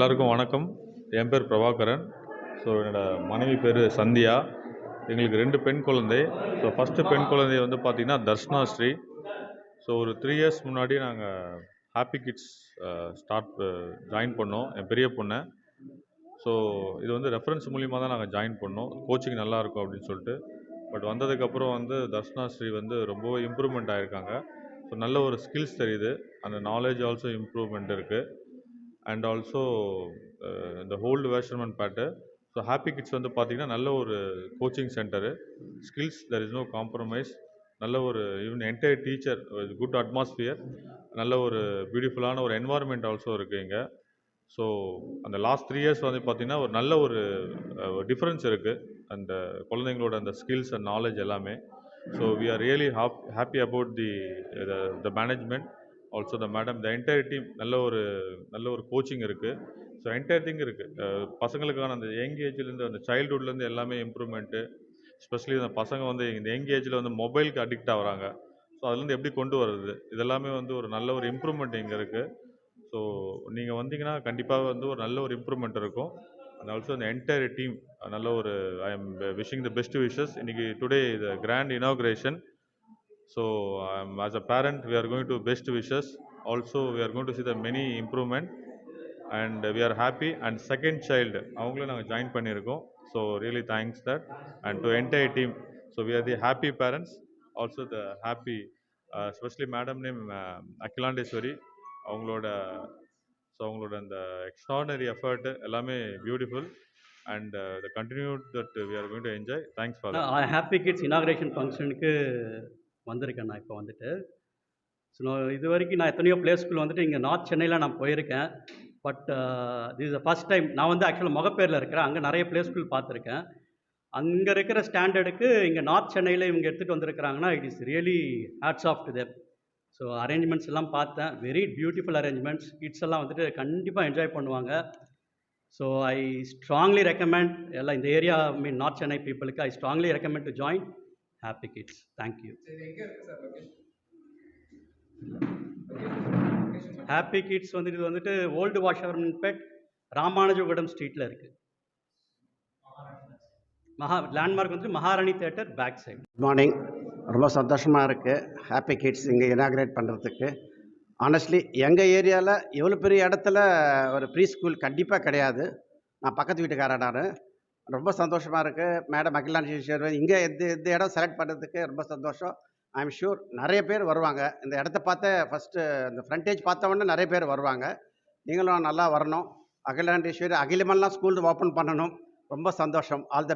எல்லாருக்கும் வணக்கம். என் பேர் பிரபாகரன். ஸோ என்னோடய மனைவி பேர் சந்தியா. எங்களுக்கு 2 பெண் குழந்தை. ஸோ ஃபஸ்ட்டு பெண் குழந்தை வந்து பார்த்திங்கன்னா தர்ஷனா ஸ்ரீ. ஸோ ஒரு 3 இயர்ஸ் முன்னாடி நாங்கள் ஹாப்பி கிட்ஸ் ஜாயின் பண்ணோம் என் பெரிய பொண்ணை. ஸோ இது வந்து ரெஃபரன்ஸ் மூலிமா தான் நாங்கள் ஜாயின் பண்ணோம், கோச்சிங் நல்லாயிருக்கும் அப்படின்னு சொல்லிட்டு. பட் வந்ததுக்கப்புறம் வந்து தர்ஷனா ஸ்ரீ வந்து ரொம்பவே இம்ப்ரூவ்மெண்ட் ஆகிருக்காங்க. ஸோ நல்ல ஒரு ஸ்கில்ஸ் தெரியுது, அந்த நாலேஜ் ஆல்சோ இம்ப்ரூவ்மெண்ட் இருக்குது. அண்ட் ஆல்சோ இந்த ஹோல்டு வேர்ஷன்மன் பேட்டு. ஸோ ஹாப்பி கிட்ஸ் வந்து பார்த்திங்கன்னா நல்ல ஒரு coaching centre, skills there is no compromise. நல்ல ஒரு even entire teacher, good atmosphere, நல்ல ஒரு பியூட்டிஃபுல்லான ஒரு என்வாயர்மெண்ட் ஆல்சோ இருக்குது இங்கே. ஸோ அந்த லாஸ்ட் 3 இயர்ஸ் வந்து பார்த்திங்கன்னா ஒரு நல்ல ஒரு டிஃப்ரென்ஸ் இருக்குது அந்த குழந்தைங்களோட அந்த ஸ்கில்ஸ் அண்ட் நாலேஜ் எல்லாமே. So we are really happy about the management, also the madam, the entire team. நல்ல ஒரு கோச்சிங் இருக்குது. ஸோ என்டையர் திங் இருக்குது. பசங்களுக்கான அந்த யங் ஏஜ்லேருந்து, அந்த சைல்டுஹுட்லேருந்து எல்லாமே இம்ப்ரூவ்மெண்ட்டு. ஸ்பெஷலி அந்த பசங்க வந்து இந்த யங் ஏஜில் வந்து மொபைலுக்கு அடிக்ட் ஆகுறாங்க. ஸோ அதுலேருந்து எப்படி கொண்டு வர்றது, இதெல்லாமே வந்து ஒரு நல்ல ஒரு இம்ப்ரூவ்மெண்ட் இங்கே இருக்குது. ஸோ நீங்கள் வந்தீங்கன்னா கண்டிப்பாக வந்து ஒரு நல்ல ஒரு இம்ப்ரூவ்மெண்ட் இருக்கும். அண்ட் ஆல்சோ அந்த என்டையர் டீம் நல்ல ஒரு I am wishing the best wishes. இன்றைக்கி today the grand inauguration. So as a parent, we are going to best wishes. Also, we are going to see the many improvement, and we are happy. And second child, avangala naanga join pannirukkom. So really thanks that, and to entire team. So we are the happy parents. Also the happy, especially madam name Akhilandeswari. Avangaloda and the extraordinary effort ellame beautiful, and the continued that we are going to enjoy. Thanks for that. Happy kids inauguration ஃபங்க்ஷனுக்கு வந்திருக்கேன் நான் இப்போ வந்துட்டு. So இது வரைக்கும் நான் எத்தனையோ play school வந்துட்டு இங்கே நார்த் சென்னையில் நான் போயிருக்கேன். But this is first time நான் வந்து ஆக்சுவலாக முகப்பேரில் இருக்கிறேன். அங்கே நிறைய ப்ளே ஸ்கூல் பார்த்துருக்கேன். அங்கே இருக்கிற ஸ்டாண்டர்டுக்கு இங்கே நார்த் சென்னையில் இவங்க எடுத்துகிட்டு வந்திருக்கிறாங்கன்னா it is really hats off to them. So arrangements எல்லாம் பார்த்தேன், வெரி பியூட்டிஃபுல் அரேஞ்ச்மெண்ட்ஸ். கிட்ஸ் எல்லாம் வந்துட்டு கண்டிப்பாக என்ஜாய் பண்ணுவாங்க. ஸோ ஐ ஸ்ட்ராங்லி ரெக்கமெண்ட் எல்லாம் இந்த ஏரியா நார்த் சென்னை பீப்புளுக்கு I strongly recommend to join Happy Kids. Thank you. Happy Kids வந்துட்டு ஓல்டு வாஷர்மன்பேட் ராமானுஜபுரம் ஸ்ட்ரீட்டில் இருக்குது. லேண்ட்மார்க் வந்து Maharani theatre back side. Good morning. ரொம்ப சந்தோஷமாக இருக்குது ஹாப்பி கிட்ஸ் இங்கே இனாக்ரேட் பண்ணுறதுக்கு. ஆனஸ்ட்லி எங்கள் ஏரியாவில் எவ்வளோ பெரிய இடத்துல ஒரு ப்ரீ ஸ்கூல் கண்டிப்பாக கிடையாது. நான் பக்கத்து வீட்டுக்காரன். நான் ரொம்ப சந்தோஷமாக இருக்குது. மேடம் அகிலாண்டேஸ்வரி இங்கே இந்த இடம் செலக்ட் பண்ணுறதுக்கு ரொம்ப சந்தோஷம். ஐ எம் ஷூர் நிறைய பேர் வருவாங்க. இந்த இடத்த பார்த்த ஃபஸ்ட்டு இந்த ஃப்ரண்டேஜ் பார்த்தவொடனே நிறைய பேர் வருவாங்க. நீங்களும் நல்லா வரணும். அகிலாண்டேஸ்வரி அகிலமெல்லாம் ஸ்கூல் ஓப்பன் பண்ணணும். ரொம்ப சந்தோஷம். All the best.